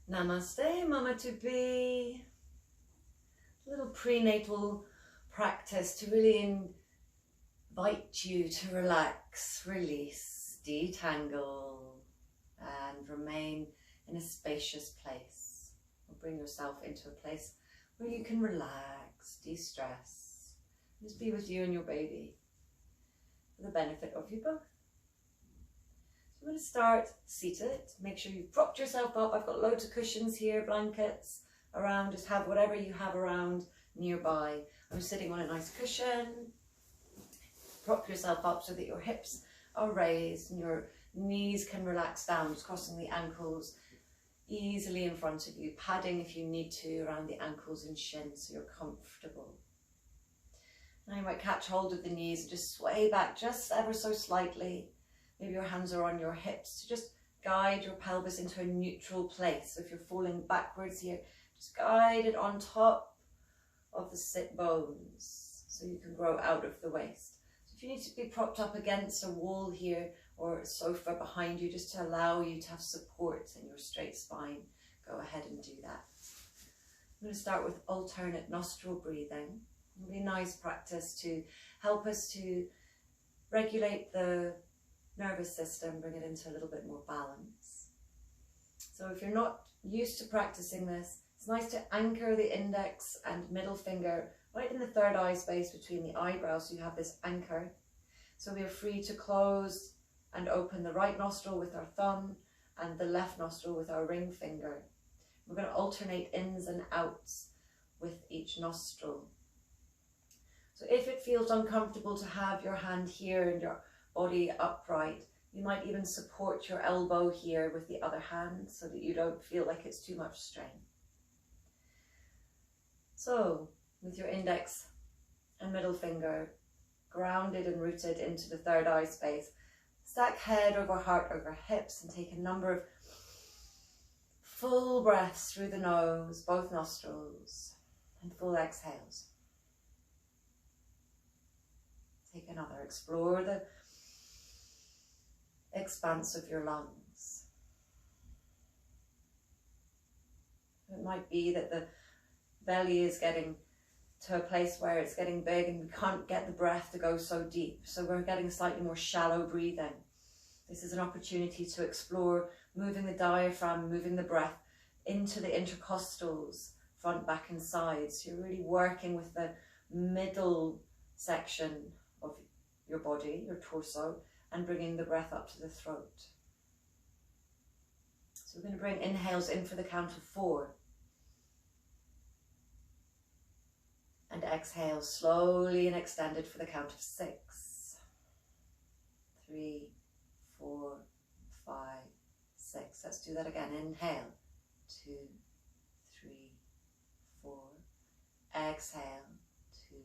Namaste, Mama to be. A little prenatal practice to really invite you to relax, release, detangle, and remain in a spacious place. Or bring yourself into a place where you can relax, de-stress, just be with you and your baby for the benefit of you both. So I'm going to start seated. Make sure you've propped yourself up. I've got loads of cushions here, blankets around. Just have whatever you have around nearby. I'm sitting on a nice cushion. Prop yourself up so that your hips are raised and your knees can relax down, just crossing the ankles easily in front of you, padding if you need to around the ankles and shins so you're comfortable. Now you might catch hold of the knees and just sway back just ever so slightly. Maybe your hands are on your hips to just guide your pelvis into a neutral place. So if you're falling backwards here, just guide it on top of the sit bones so you can grow out of the waist. So if you need to be propped up against a wall here or a sofa behind you just to allow you to have support in your straight spine, go ahead and do that. I'm going to start with alternate nostril breathing. A really nice practice to help us to regulate the nervous system, bring it into a little bit more balance. So if you're not used to practicing this, it's nice to anchor the index and middle finger right in the third eye space between the eyebrows so you have this anchor. So we are free to close and open the right nostril with our thumb and the left nostril with our ring finger. We're going to alternate ins and outs with each nostril. So if it feels uncomfortable to have your hand here and your body upright, you might even support your elbow here with the other hand so that you don't feel like it's too much strain. So with your index and middle finger grounded and rooted into the third eye space, stack head over heart over hips and take a number of full breaths through the nose, both nostrils, and full exhales. Take another, explore the expanse of your lungs. It might be that the belly is getting to a place where it's getting big and we can't get the breath to go so deep, so we're getting slightly more shallow breathing. This is an opportunity to explore moving the diaphragm, moving the breath into the intercostals, front, back and sides. So you're really working with the middle section of your body, your torso, and bringing the breath up to the throat. So we're going to bring inhales in for the count of 4. And exhale slowly and extended for the count of 6. 3, 4, 5, 6. Let's do that again. Inhale. 2, 3, 4. Exhale. 2,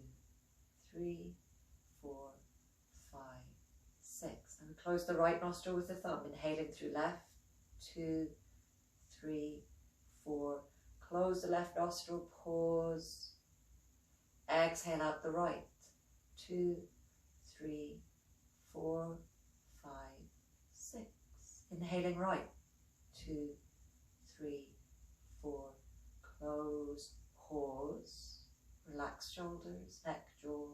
3, 4, 5, 6. And we close the right nostril with the thumb, inhaling through left. 2, 3, 4. Close the left nostril, pause. Exhale out the right. 2, 3, 4, 5, 6. Inhaling right. 2, 3, 4. Close, pause. Relax shoulders, neck, jaw.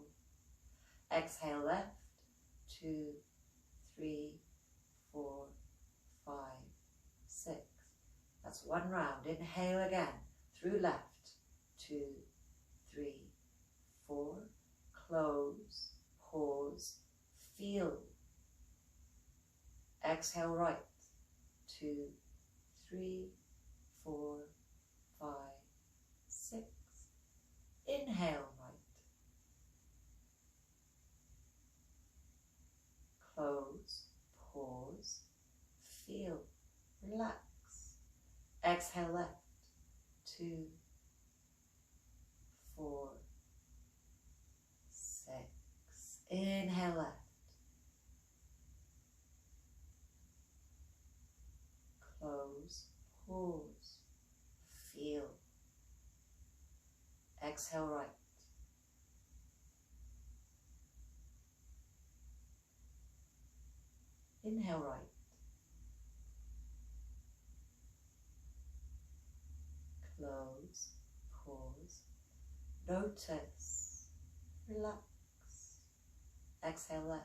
Exhale left. 2, 3, 4, 5, 6. That's one round. Inhale again through left. 2, 3, 4. Close, pause, feel. Exhale right. 2, 3, 4, 5, 6. Inhale right. Close, pause, feel, relax. Exhale left. 2, 4, 6. Inhale left. Close, pause, feel. Exhale right. Inhale right. Notice, relax. Exhale left.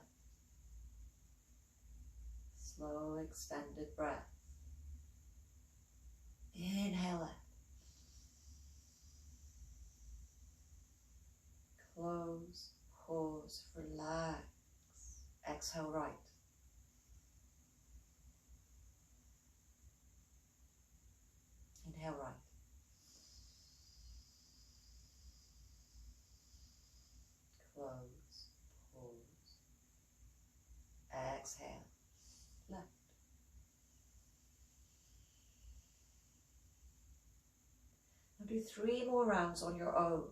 Slow extended breath. Inhale left. Close, pause, relax. Exhale right. Inhale right. Close, pause. Exhale left. Now do 3 more rounds on your own.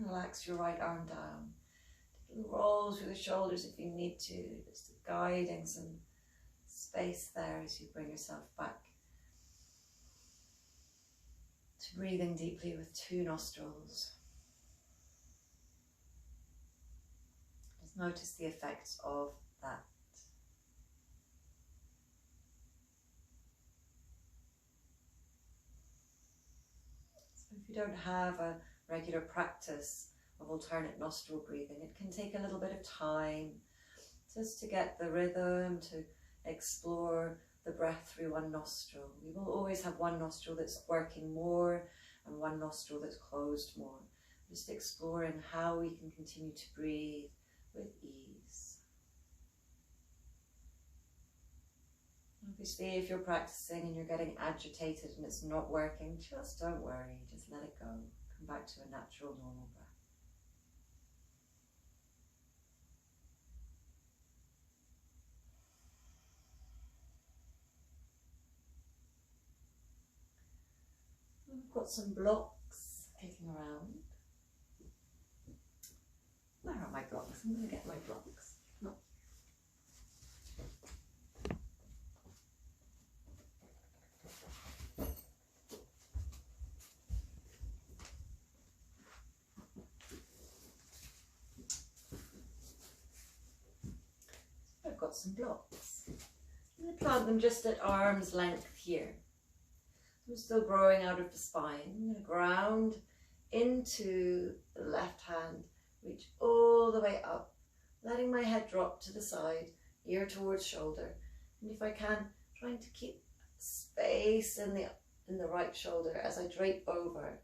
Relax your right arm down. Take a roll through the shoulders if you need to, just guiding some space there as you bring yourself back to breathing deeply with 2 nostrils. Just notice the effects of that. So if you don't have a regular practice of alternate nostril breathing, it can take a little bit of time just to get the rhythm, to explore the breath through one nostril. We will always have one nostril that's working more and one nostril that's closed more. Just exploring how we can continue to breathe with ease. Obviously, if you're practicing and you're getting agitated and it's not working, just don't worry, just let it go. Come back to a natural, normal breath. We've got some blocks kicking around. Where are my blocks? I'm going to get my blocks. No. I've got some blocks. I'm going to plant them just at arm's length here. I'm still growing out of the spine. I'm going to ground into the left hand, reach all the way up, letting my head drop to the side, ear towards shoulder. And if I can, trying to keep space in the right shoulder as I drape over.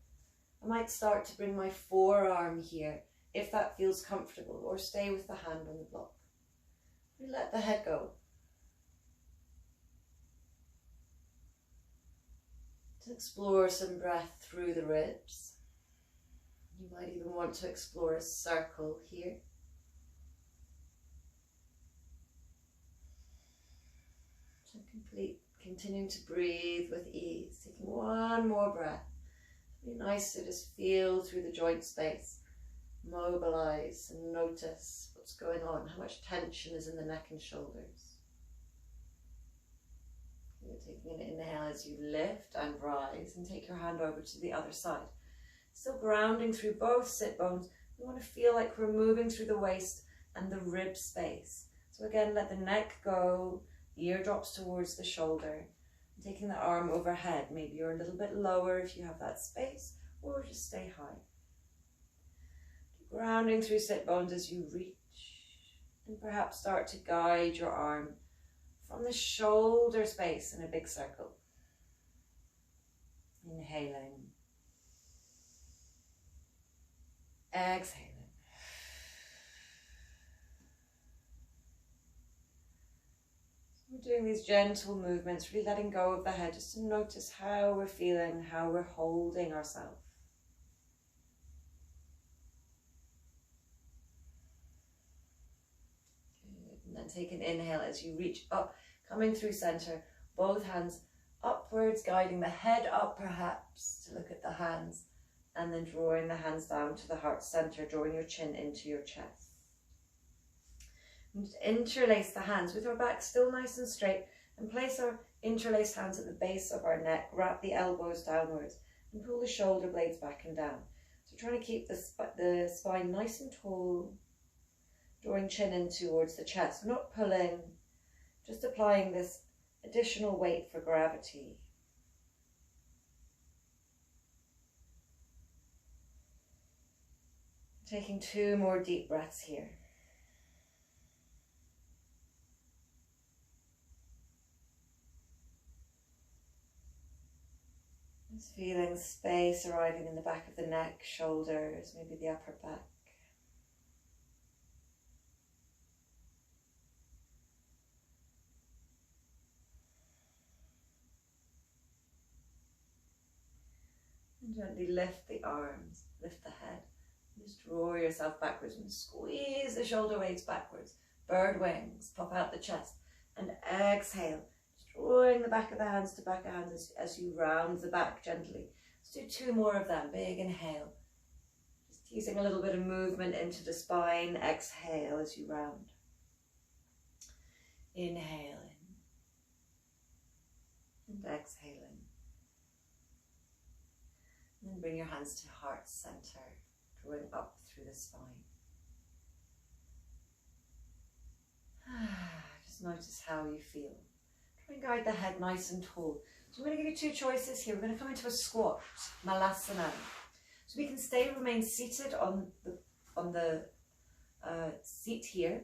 I might start to bring my forearm here, if that feels comfortable, or stay with the hand on the block. We let the head go. To explore some breath through the ribs. You might even want to explore a circle here. So continuing to breathe with ease, taking one more breath. It'd be nice to just feel through the joint space, mobilize and notice what's going on, how much tension is in the neck and shoulders. You're taking an inhale as you lift and rise, and take your hand over to the other side. Still grounding through both sit bones. We want to feel like we're moving through the waist and the rib space. So again, let the neck go, the ear drops towards the shoulder. Taking the arm overhead, maybe you're a little bit lower if you have that space, or just stay high. Grounding through sit bones as you reach, and perhaps start to guide your arm from the shoulder space in a big circle. Inhaling. Exhaling. We're doing these gentle movements, really letting go of the head, just to notice how we're feeling, how we're holding ourselves. Good. And then take an inhale as you reach up, coming through center, both hands upwards, guiding the head up perhaps to look at the hands, and then drawing the hands down to the heart center, drawing your chin into your chest. And just interlace the hands with our back still nice and straight, and place our interlaced hands at the base of our neck, wrap the elbows downwards and pull the shoulder blades back and down. So trying to keep the spine nice and tall, drawing chin in towards the chest. We're not pulling, just applying this additional weight for gravity. Taking 2 more deep breaths here. Just feeling space arriving in the back of the neck, shoulders, maybe the upper back. And gently lift the arms, lift the head. Just draw yourself backwards and squeeze the shoulder blades backwards. Bird wings, pop out the chest. And exhale, just drawing the back of the hands to back of hands as you round the back gently. Let's do 2 more of them. Big inhale. Just using a little bit of movement into the spine. Exhale as you round. Inhaling. And exhaling. And then bring your hands to heart center, drawing up through the spine. Just notice how you feel. Try and guide the head nice and tall. So I'm going to give you 2 choices here. We're going to come into a squat, malasana. So we can remain seated on the seat here.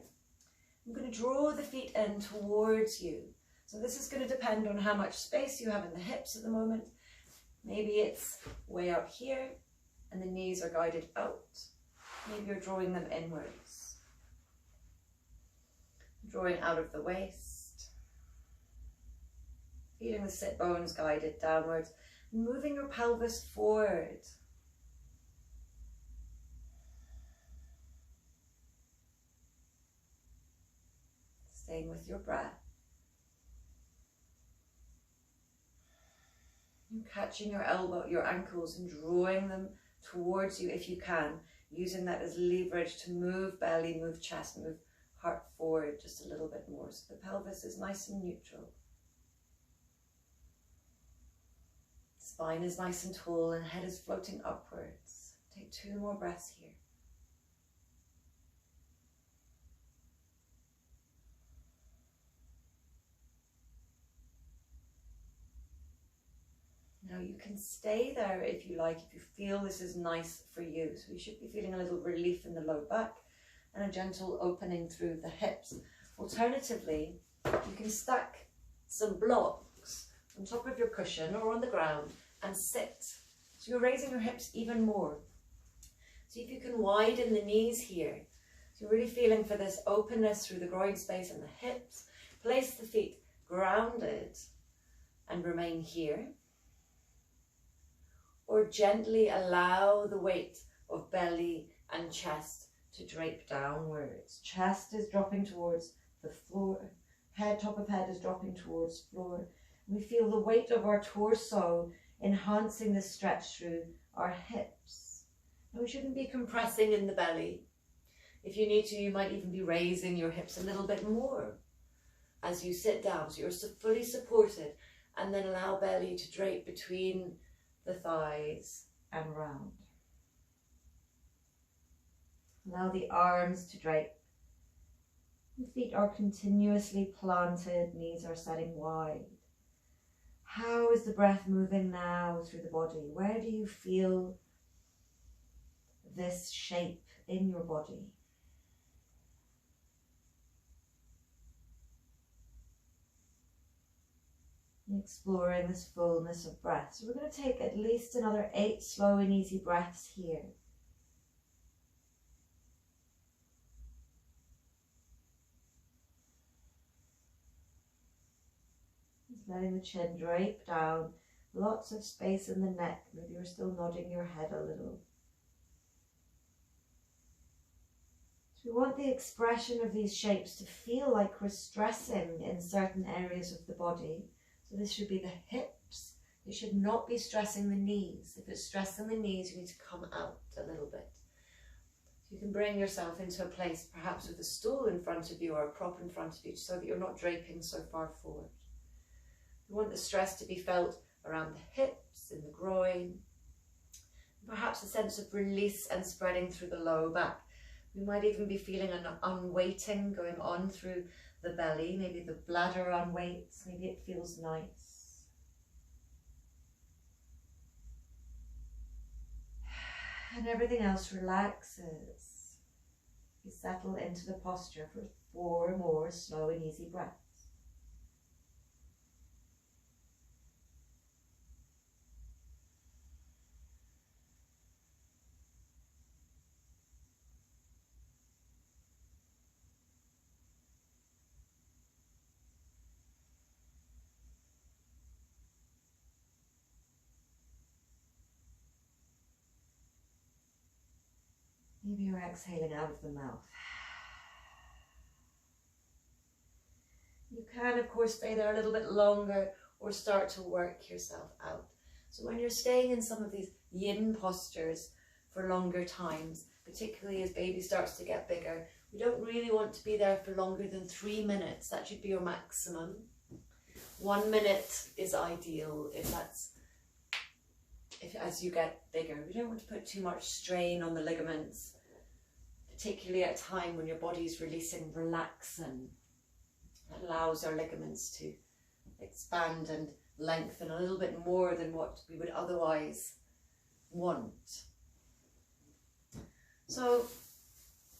I'm going to draw the feet in towards you. So this is going to depend on how much space you have in the hips at the moment. Maybe it's way out here and the knees are guided out. Maybe you're drawing them inwards. Drawing out of the waist. Feeling the sit bones guided downwards. Moving your pelvis forward. Staying with your breath. And catching your ankles and drawing them towards you if you can, using that as leverage to move belly, move chest, move heart forward just a little bit more so the pelvis is nice and neutral. Spine is nice and tall and head is floating upwards. Take 2 more breaths here. Now you can stay there if you like, if you feel this is nice for you. So you should be feeling a little relief in the low back and a gentle opening through the hips. Alternatively, you can stack some blocks on top of your cushion or on the ground and sit. So you're raising your hips even more. See if you can widen the knees here. So you're really feeling for this openness through the groin space and the hips. Place the feet grounded and remain here. Or gently allow the weight of belly and chest to drape downwards. Chest is dropping towards the floor. Top of head is dropping towards floor. We feel the weight of our torso enhancing the stretch through our hips. And we shouldn't be compressing in the belly. If you need to, you might even be raising your hips a little bit more as you sit down. So you're fully supported, and then allow belly to drape between the thighs and round. Allow the arms to drape. The feet are continuously planted, knees are setting wide. How is the breath moving now through the body? Where do you feel this shape in your body. Exploring this fullness of breath. So we're going to take at least another 8 slow and easy breaths here. Just letting the chin drape down. Lots of space in the neck. Maybe you're still nodding your head a little. So we want the expression of these shapes to feel like we're stressing in certain areas of the body. So this should be the hips. You should not be stressing the knees. If it's stressing the knees, you need to come out a little bit. So you can bring yourself into a place, perhaps with a stool in front of you or a prop in front of you, so that you're not draping so far forward. You want the stress to be felt around the hips, in the groin. Perhaps a sense of release and spreading through the lower back. We might even be feeling an unweighting going on through the belly, maybe the bladder unweights, maybe it feels nice. And everything else relaxes. You settle into the posture for 4 more slow and easy breaths. Maybe you're exhaling out of the mouth. You can, of course, stay there a little bit longer or start to work yourself out. So when you're staying in some of these yin postures for longer times, particularly as baby starts to get bigger, we don't really want to be there for longer than 3 minutes. That should be your maximum. 1 minute is ideal if as you get bigger. We don't want to put too much strain on the ligaments, particularly at a time when your body's releasing relaxin. That allows our ligaments to expand and lengthen a little bit more than what we would otherwise want. So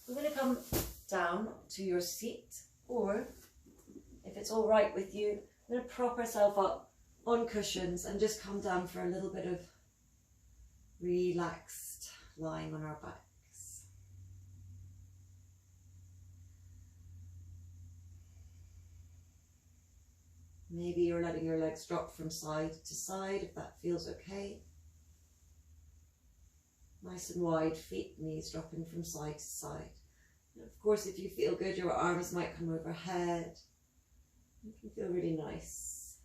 we're going to come down to your seat, or if it's all right with you, I'm going to prop ourselves up on cushions and just come down for a little bit of relaxed lying on our backs. Maybe you're letting your legs drop from side to side if that feels okay. Nice and wide, feet, knees dropping from side to side. And of course, if you feel good, your arms might come overhead. You can feel really nice.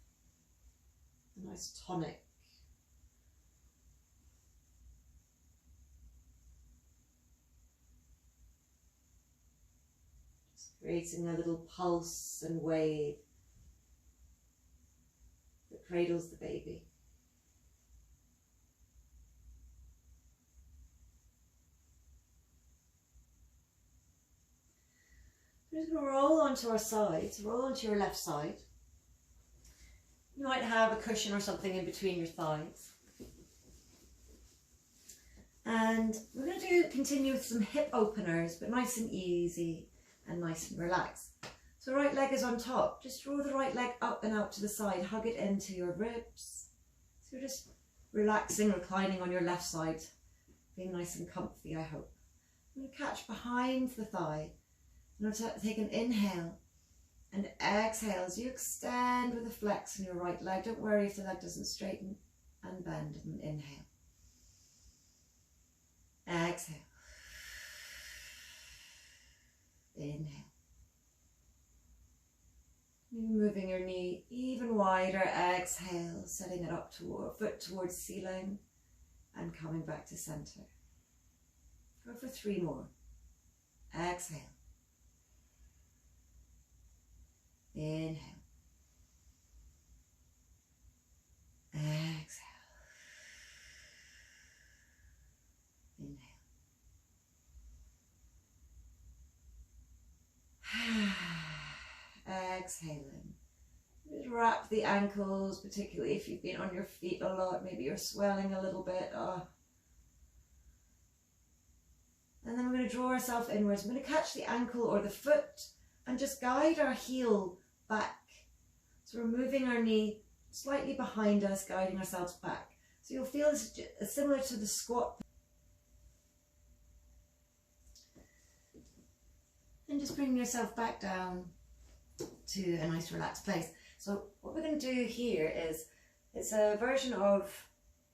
A nice tonic. Creating a little pulse and wave that cradles the baby. We're just going to roll onto our sides, roll onto your left side. You might have a cushion or something in between your thighs. And we're going to continue with some hip openers, but nice and easy and nice and relaxed. So right leg is on top. Just roll the right leg up and out to the side. Hug it into your ribs. So you're just relaxing, reclining on your left side. Being nice and comfy, I hope. I'm going to catch behind the thigh. I'm going to take an inhale and exhale as you extend with a flex in your right leg. Don't worry if the leg doesn't straighten, and bend and inhale. Exhale. Inhale. Moving your knee even wider. Exhale, setting it up toward foot towards ceiling and coming back to center. Go for 3 more. Exhale. Inhale. Exhale. Inhale. Exhaling. Just wrap the ankles, particularly if you've been on your feet a lot. Maybe you're swelling a little bit. And then we're going to draw ourselves inwards. I'm going to catch the ankle or the foot and just guide our heel back. So we're moving our knee slightly behind us, guiding ourselves back. So you'll feel this similar to the squat. And just bring yourself back down to a nice relaxed place. So what we're going to do here is, it's a version of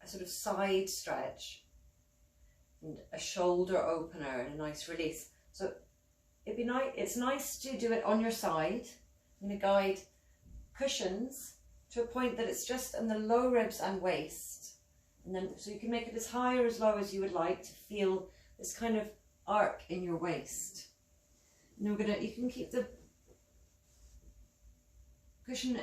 a sort of side stretch and a shoulder opener and a nice release. So it'd be nice, it's nice to do it on your side. I'm going to guide cushions to a point that it's just in the low ribs and waist. And then, so you can make it as high or as low as you would like to feel this kind of arc in your waist. And we're gonna, you can keep the cushion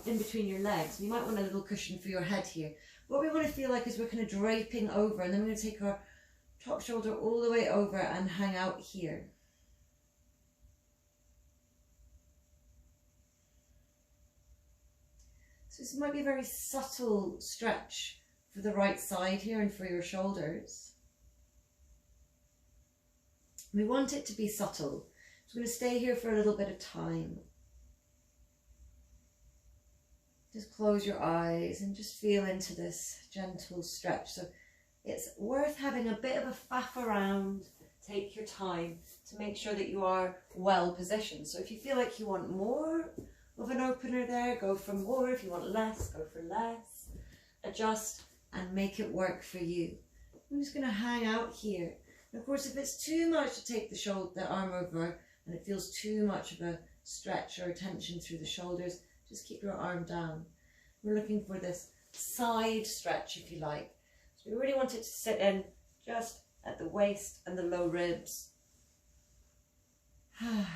in between your legs. You might want a little cushion for your head here. What we want to feel like is we're kind of draping over, and then we're going to take our top shoulder all the way over and hang out here. So this might be a very subtle stretch for the right side here and for your shoulders. We want it to be subtle. So I'm going to stay here for a little bit of time. Just close your eyes and just feel into this gentle stretch. So it's worth having a bit of a faff around. Take your time to make sure that you are well positioned. So if you feel like you want more of an opener there, go for more. If you want less, go for less. Adjust and make it work for you. I'm just going to hang out here. And of course, if it's too much to take the arm over and it feels too much of a stretch or a tension through the shoulders, just keep your arm down. We're looking for this side stretch, if you like. So we really want it to sit in just at the waist and the low ribs. And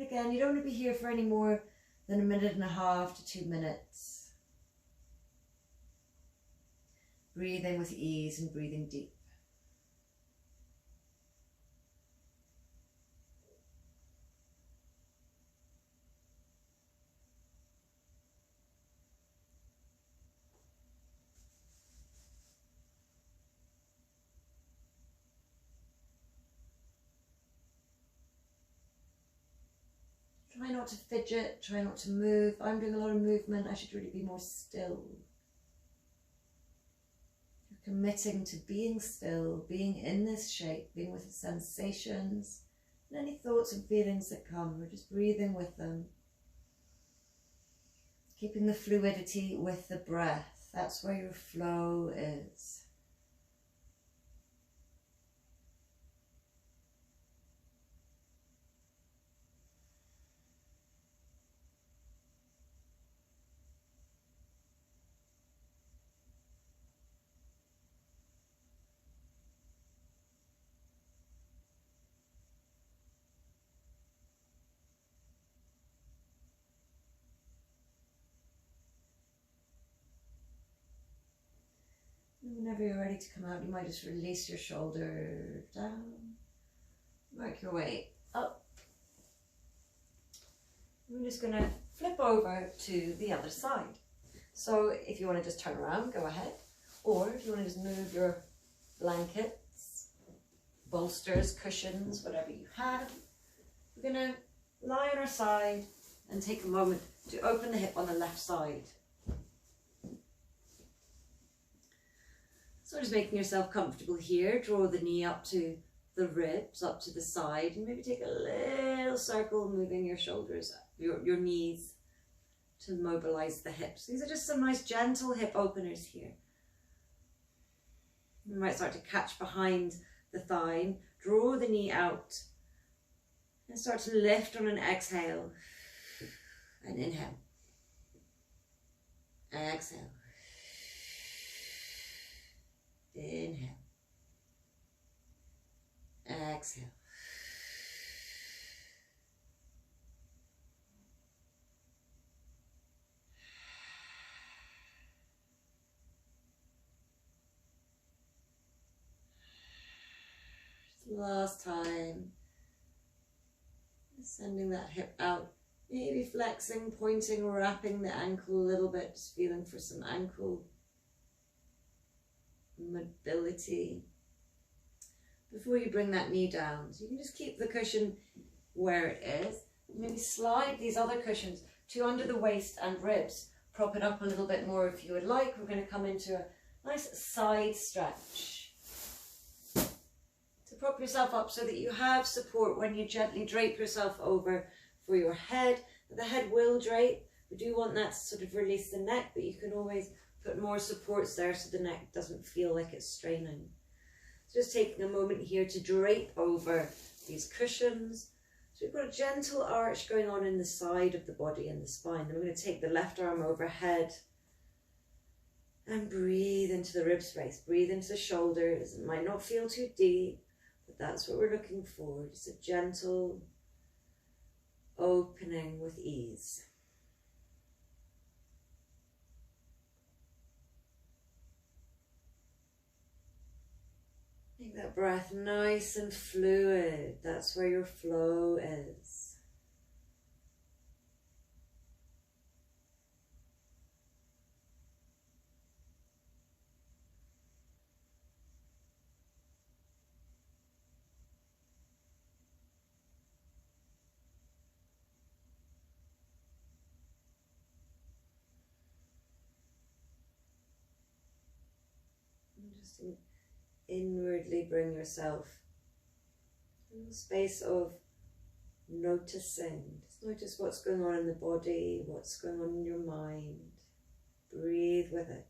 again, you don't want to be here for any more than 1.5 to 2 minutes. Breathing with ease and breathing deep. Try not to fidget, try not to move. I'm doing a lot of movement, I should really be more still. You're committing to being still, being in this shape, being with the sensations and any thoughts and feelings that come. We're just breathing with them. Keeping the fluidity with the breath. That's where your flow is. Whenever you're ready to come out, you might just release your shoulder down, work your way up. We're just going to flip over to the other side. So if you want to just turn around, go ahead. Or if you want to just move your blankets, bolsters, cushions, whatever you have, we're going to lie on our side and take a moment to open the hip on the left side. So just making yourself comfortable here, draw the knee up to the ribs, up to the side, and maybe take a little circle, moving your shoulders, your knees to mobilize the hips. These are just some nice gentle hip openers here. You might start to catch behind the thigh, draw the knee out, and start to lift on an exhale, and inhale, exhale. Inhale, exhale, last time, sending that hip out, maybe flexing, pointing, wrapping the ankle a little bit, just feeling for some ankle mobility. before you bring that knee down. So you can just keep the cushion where it is. Maybe slide these other cushions to under the waist and ribs. Prop it up a little bit more if you would like. We're going to come into a nice side stretch. To prop yourself up so that you have support when you gently drape yourself over for your head. The head will drape. We do want that to sort of release the neck, but you can always put more supports there so the neck doesn't feel like it's straining. So just taking a moment here to drape over these cushions. So we've got a gentle arch going on in the side of the body and the spine. Then we're going to take the left arm overhead and breathe into the rib space. Breathe into the shoulders. It might not feel too deep, but that's what we're looking for. Just a gentle opening with ease. Make that breath nice and fluid. That's where your flow is. Just inwardly bring yourself in a space of noticing. Just notice what's going on in the body, what's going on in your mind. Breathe with it.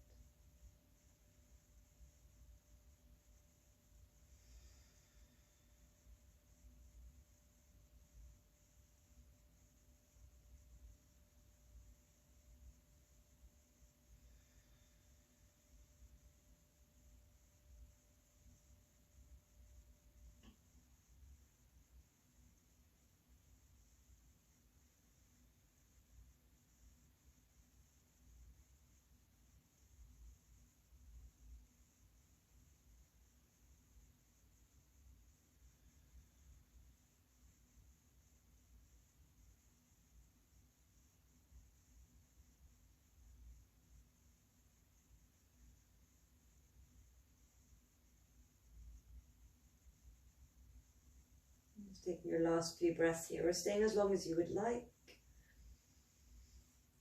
Taking your last few breaths here, or staying as long as you would like.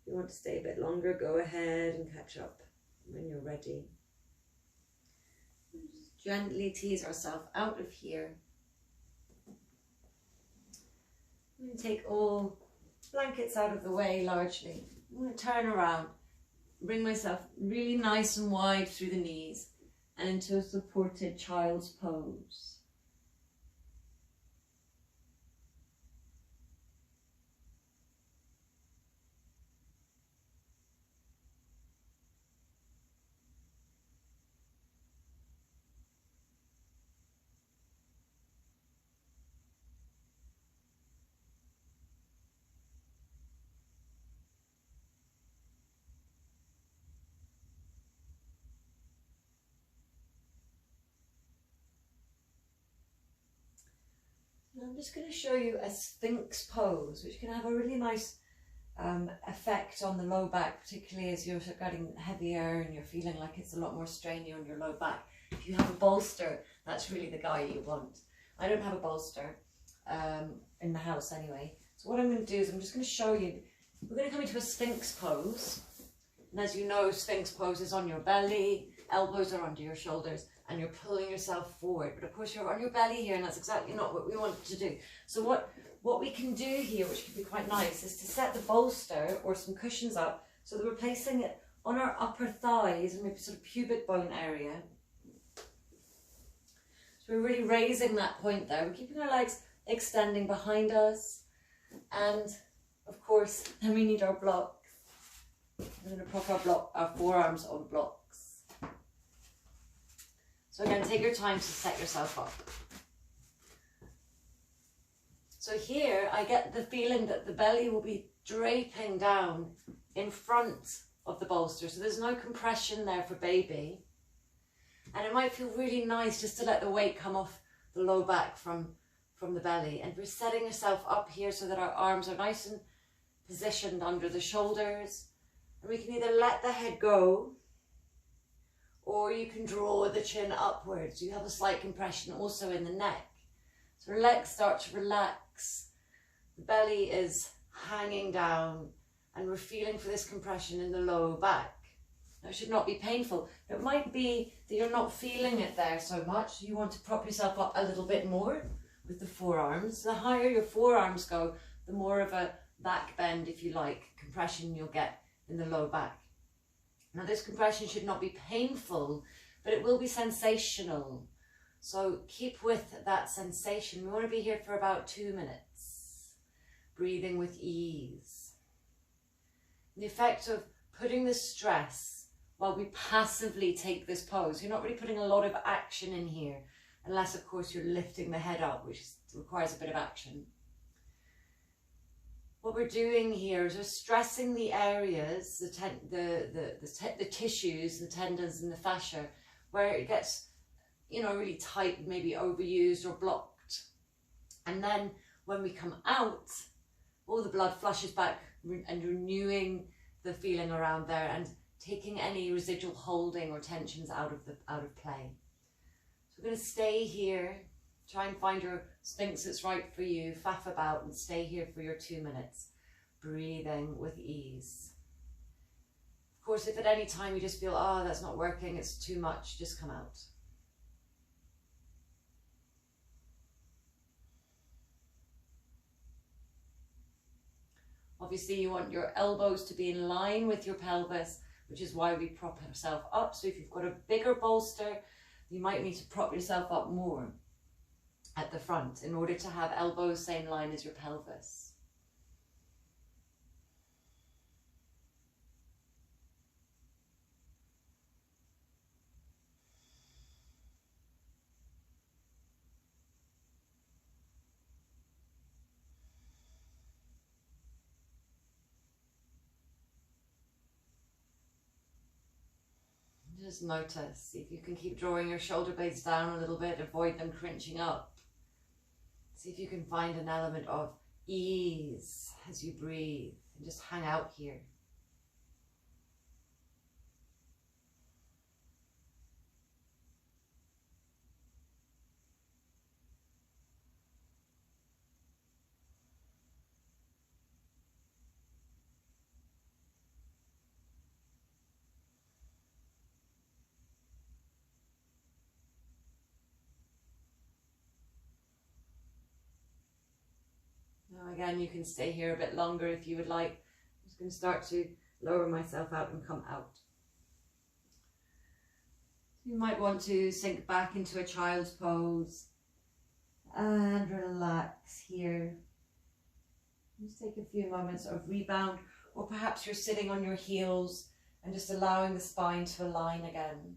If you want to stay a bit longer, go ahead and catch up when you're ready. Just gently tease ourselves out of here. I'm going to take all blankets out of the way largely. I'm going to turn around, bring myself really nice and wide through the knees and into a supported child's pose. I'm just going to show you a Sphinx pose, which can have a really nice effect on the low back, particularly as you're getting heavier and you're feeling like it's a lot more strainy on your low back. If you have a bolster, that's really the guy you want. I don't have a bolster in the house anyway. So what I'm going to do is I'm just going to show you, we're going to come into a Sphinx pose. And as you know, Sphinx pose is on your belly, elbows are under your shoulders, and you're pulling yourself forward. But of course you're on your belly here, and that's exactly not what we want to do. So what we can do here, which can be quite nice, is to set the bolster or some cushions up so that we're placing it on our upper thighs and maybe sort of pubic bone area. So we're really raising that point there. We're keeping our legs extending behind us. And of course, then we need our blocks. We're going to prop our forearms on blocks. So again, take your time to set yourself up. So here I get the feeling that the belly will be draping down in front of the bolster. So there's no compression there for baby. And it might feel really nice just to let the weight come off the low back from the belly. And we're setting yourself up here so that our arms are nice and positioned under the shoulders. And we can either let the head go, or you can draw the chin upwards. You have a slight compression also in the neck. So our legs start to relax. The belly is hanging down and we're feeling for this compression in the low back. Now, it should not be painful. It might be that you're not feeling it there so much. You want to prop yourself up a little bit more with the forearms. The higher your forearms go, the more of a back bend, if you like, compression you'll get in the low back. Now, this compression should not be painful, but it will be sensational. So keep with that sensation. We want to be here for about 2 minutes, breathing with ease. The effect of putting the stress while we passively take this pose. You're not really putting a lot of action in here, unless of course you're lifting the head up, which requires a bit of action. What we're doing here is we're stressing the areas, the tissues, the tendons and the fascia, where it gets, you know, really tight, maybe overused or blocked. And then when we come out, all the blood flushes back and renewing the feeling around there and taking any residual holding or tensions out of play. So we're going to stay here. Try and find your sphinx that's right for you. Faff about and stay here for your 2 minutes. Breathing with ease. Of course, if at any time you just feel, oh, that's not working, it's too much, just come out. Obviously, you want your elbows to be in line with your pelvis, which is why we prop ourselves up. So if you've got a bigger bolster, you might need to prop yourself up more at the front in order to have elbows same line as your pelvis. Just notice, see if you can keep drawing your shoulder blades down a little bit, avoid them crunching up. See if you can find an element of ease as you breathe and just hang out here. Now again, you can stay here a bit longer if you would like. I'm just going to start to lower myself out and come out. You might want to sink back into a child's pose and relax here. Just take a few moments of rebound, or perhaps you're sitting on your heels and just allowing the spine to align again.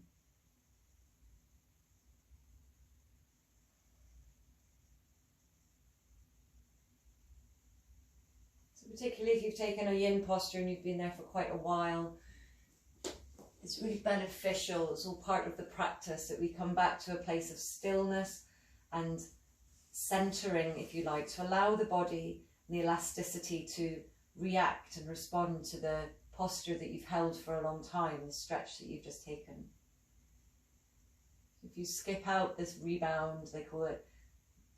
Particularly if you've taken a yin posture and you've been there for quite a while, it's really beneficial. It's all part of the practice that we come back to a place of stillness and centering, if you like, to allow the body and the elasticity to react and respond to the posture that you've held for a long time, the stretch that you've just taken. If you skip out this rebound, they call it,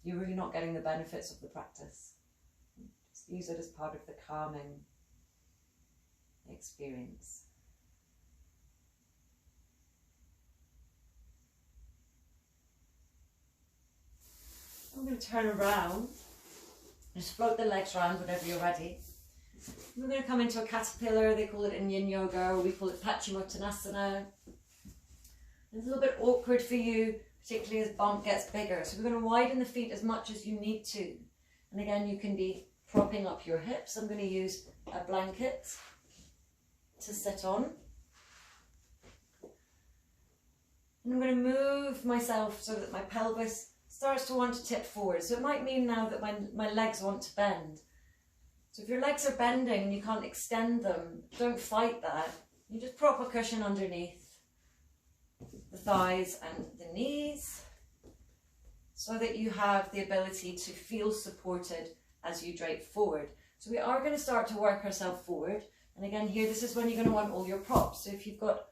you're really not getting the benefits of the practice. Use it as part of the calming experience. I'm going to turn around, just float the legs around whenever you're ready. We're going to come into a caterpillar. They call it in yin yoga, or we call it Paschimottanasana. It's a little bit awkward for you, particularly as bump gets bigger. So we're going to widen the feet as much as you need to. And again, you can be propping up your hips. I'm going to use a blanket to sit on. And I'm going to move myself so that my pelvis starts to want to tip forward. So it might mean now that my legs want to bend. So if your legs are bending and you can't extend them, don't fight that. You just prop a cushion underneath the thighs and the knees so that you have the ability to feel supported as you drape forward. So we are going to start to work ourselves forward. And again, here, this is when you're going to want all your props. So if you've got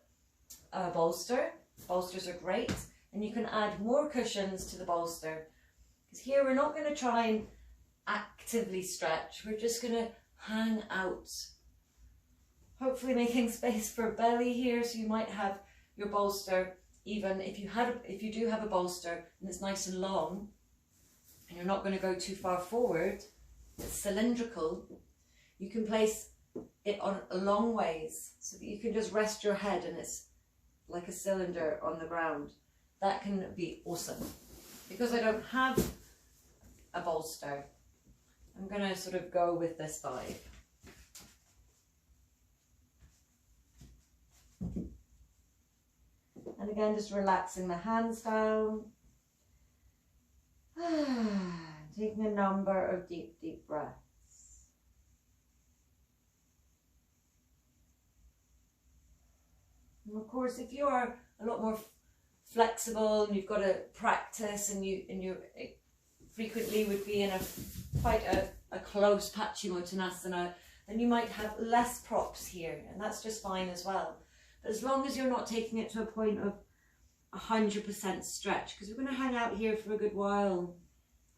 a bolster, bolsters are great, and you can add more cushions to the bolster. Because here we're not going to try and actively stretch, we're just going to hang out. Hopefully making space for belly here, so you might have your bolster, even if you do have a bolster and it's nice and long, and you're not going to go too far forward, it's cylindrical, you can place it on a long ways so that you can just rest your head and it's like a cylinder on the ground. That can be awesome. Because I don't have a bolster, I'm going to sort of go with this vibe. And again, just relaxing the hands down. Taking a number of deep, deep breaths. And of course, if you are a lot more flexible and you've got to practice and you frequently would be in quite a close Paschimottanasana, then you might have less props here, and that's just fine as well. But as long as you're not taking it to a point of 100% stretch, because we're going to hang out here for a good while.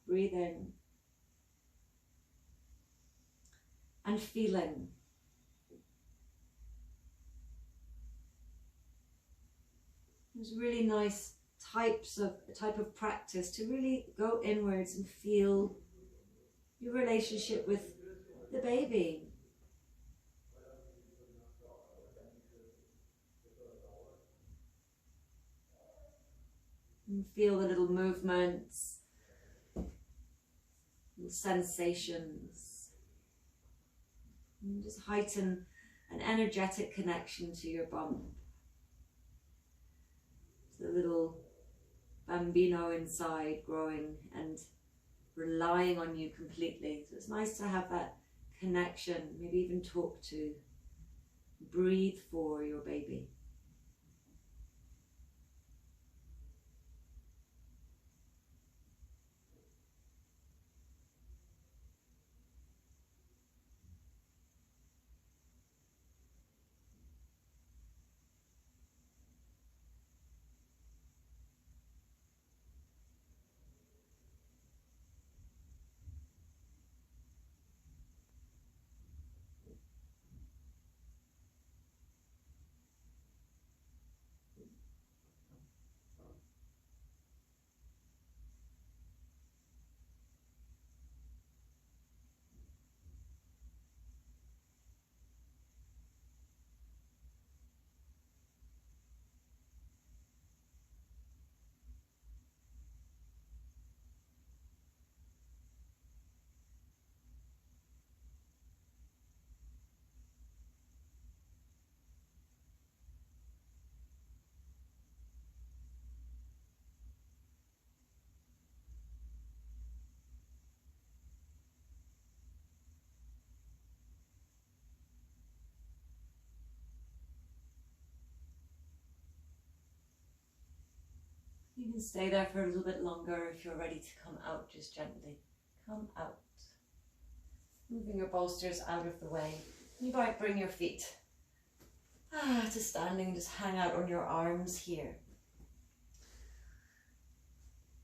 Breathe in. And feeling. There's really nice type of practice to really go inwards and feel your relationship with the baby. And feel the little movements, little sensations, and just heighten an energetic connection to your bump. The little bambino inside growing and relying on you completely. So it's nice to have that connection, maybe even talk to, breathe for your baby. You can stay there for a little bit longer if you're ready to come out, just gently. Come out. Moving your bolsters out of the way. You might bring your feet to standing, just hang out on your arms here.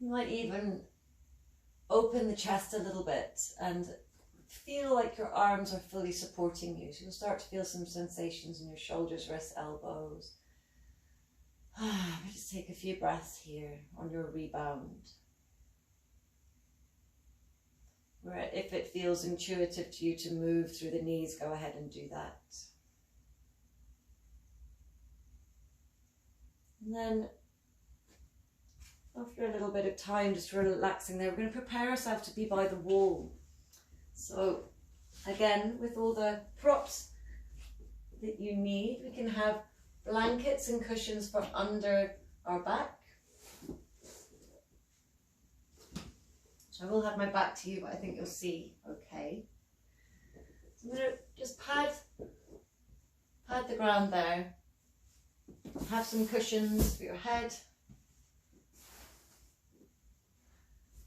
You might even open the chest a little bit and feel like your arms are fully supporting you. So you'll start to feel some sensations in your shoulders, wrists, elbows. Just take a few breaths here on your rebound. Where if it feels intuitive to you to move through the knees, go ahead and do that. And then after a little bit of time just relaxing there, we're going to prepare ourselves to be by the wall. So again, with all the props that you need, we can have blankets and cushions for under our back. So I will have my back to you, but I think you'll see okay. So I'm going to just pad the ground there. Have some cushions for your head.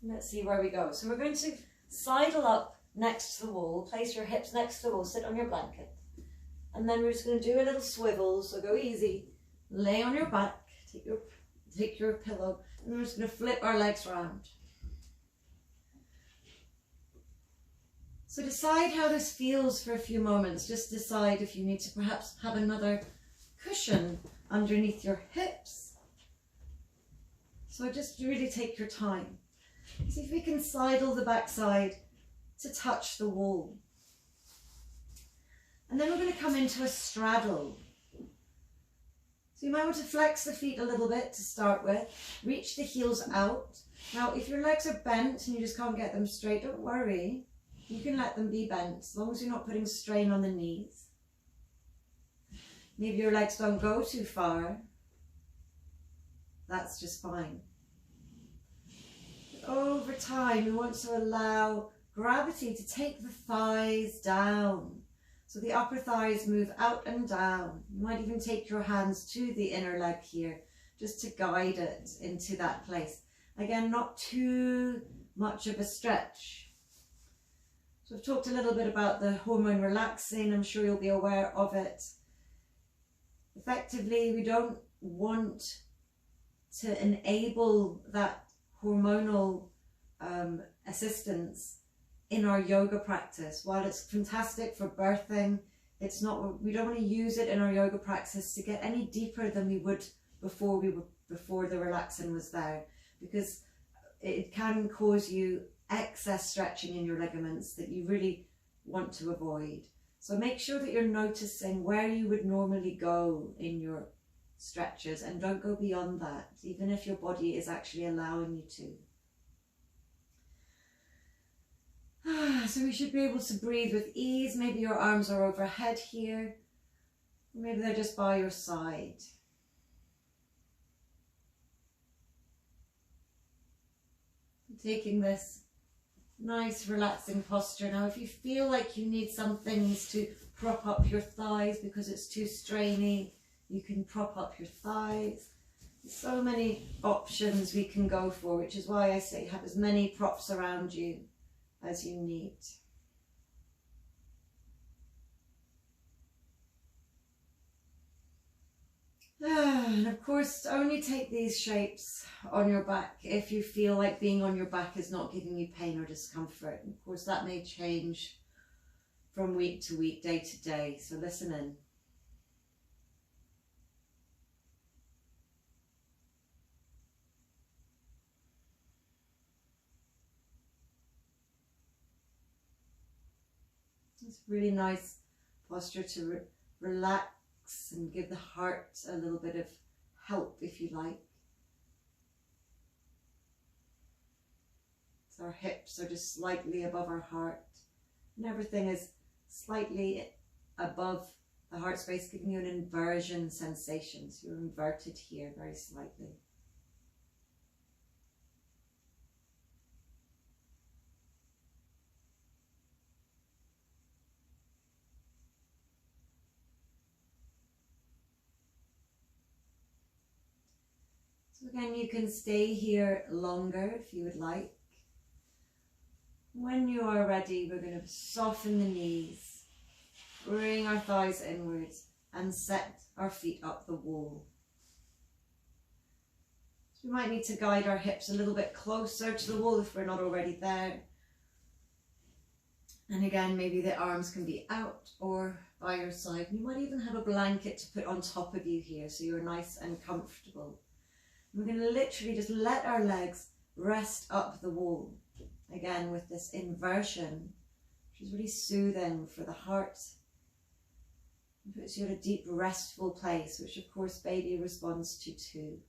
And let's see where we go. So we're going to sidle up next to the wall, place your hips next to the wall, sit on your blanket. And then we're just going to do a little swivel, so go easy. Lay on your back, Take your pillow, and we're just going to flip our legs around. So decide how this feels for a few moments. Just decide if you need to perhaps have another cushion underneath your hips. So just really take your time. See if we can sidle the backside to touch the wall. And then we're going to come into a straddle. So you might want to flex the feet a little bit to start with. Reach the heels out. Now, if your legs are bent and you just can't get them straight, don't worry. You can let them be bent as long as you're not putting strain on the knees. Maybe your legs don't go too far. That's just fine. But over time, we want to allow gravity to take the thighs down. So the upper thighs move out and down. You might even take your hands to the inner leg here, just to guide it into that place. Again, not too much of a stretch. So I've talked a little bit about the hormone relaxing. I'm sure you'll be aware of it. Effectively, we don't want to enable that hormonal assistance in our yoga practice. While it's fantastic for birthing, it's not. We don't want to use it in our yoga practice to get any deeper than we would before the relaxing was there, because it can cause you excess stretching in your ligaments that you really want to avoid. So make sure that you're noticing where you would normally go in your stretches, and don't go beyond that, even if your body is actually allowing you to. So we should be able to breathe with ease. Maybe your arms are overhead here. Maybe they're just by your side. Taking this nice relaxing posture. Now if you feel like you need some things to prop up your thighs because it's too strainy, you can prop up your thighs. There's so many options we can go for, which is why I say have as many props around you as you need. And of course, only take these shapes on your back if you feel like being on your back is not giving you pain or discomfort. And of course, that may change from week to week, day to day. So listen in. It's a really nice posture to relax and give the heart a little bit of help, if you like. So our hips are just slightly above our heart, and everything is slightly above the heart space, giving you an inversion sensation. So you're inverted here very slightly. So again, you can stay here longer if you would like. When you are ready, we're going to soften the knees, bring our thighs inwards, and set our feet up the wall. So we might need to guide our hips a little bit closer to the wall if we're not already there. And again, maybe the arms can be out or by your side. You might even have a blanket to put on top of you here so you're nice and comfortable. We're going to literally just let our legs rest up the wall. Again, with this inversion, which is really soothing for the heart. It puts you in a deep, restful place, which of course baby responds to too.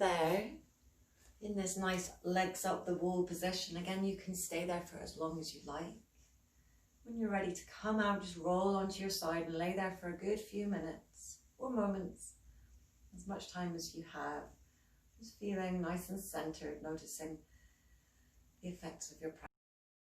there in this nice legs up the wall position. Again, you can stay there for as long as you like. When you're ready to come out, just roll onto your side and lay there for a good few minutes or moments, as much time as you have. Just feeling nice and centered, noticing the effects of your practice.